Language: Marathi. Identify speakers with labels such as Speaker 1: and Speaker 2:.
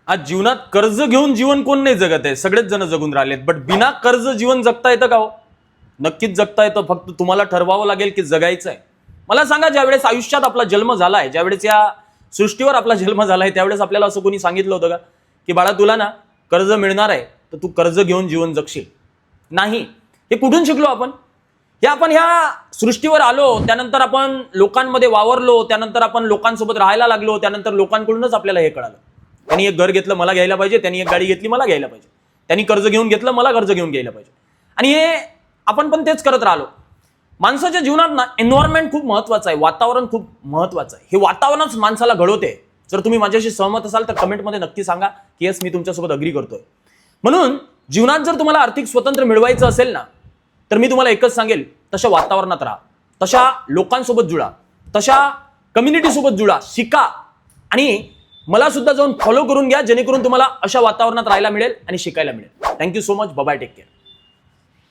Speaker 1: आज जीवनात कर्ज घेऊन जीवन कोण नाही जगत आहे, सगळेच जण जगून राहिलेत. बट बिना कर्ज जीवन जगता येतं का हो? नक्कीच जगता येतं, फक्त तुम्हाला ठरवावं लागेल की जगायचं आहे. मला सांगा, ज्यावेळेस आयुष्यात आपला जन्म झालाय, ज्यावेळेस या सृष्टीवर आपला जन्म झालाय, त्यावेळेस आपल्याला असं कोणी सांगितलं होतं का की बाळा तुला ना कर्ज मिळणार आहे तर तू कर्ज घेऊन जीवन जगशील? नाही. हे कुठून शिकलो आपण? हे आपण ह्या सृष्टीवर आलो, त्यानंतर आपण लोकांमध्ये वावरलो, त्यानंतर आपण लोकांसोबत राहायला लागलो, त्यानंतर लोकांकडूनच आपल्याला हे कळालं. त्यांनी एक घर घेतलं, मला घ्यायला पाहिजे. त्यांनी एक गाडी घेतली, मला घ्यायला पाहिजे. त्यांनी कर्ज घेऊन घेतलं, मला कर्ज घेऊन घ्यायला पाहिजे. आणि हे आपण पण तेच करत राहिलो. माणसाच्या जीवनात ना एन्व्हायरमेंट खूप महत्वाचं आहे, वातावरण खूप महत्वाचं आहे. हे वातावरणच माणसाला घडवते. जर तुम्ही माझ्याशी सहमत असाल तर कमेंटमध्ये नक्की सांगा की येस, मी तुमच्यासोबत अग्री करतोय. म्हणून जीवनात जर तुम्हाला आर्थिक स्वातंत्र्य मिळवायचं असेल ना, तर मी तुम्हाला एकच सांगेल, तशा वातावरणात राहा, तशा लोकांसोबत जुळा, तशा कम्युनिटी सोबत जुळा, शिका आणि मला सुद्धा जाऊन फॉलो करून घ्या, जेणेकरून तुम्हाला अशा वातावरणात राहायला मिळेल आणि शिकायला मिळेल. Thank you so much. Bye bye. Take care.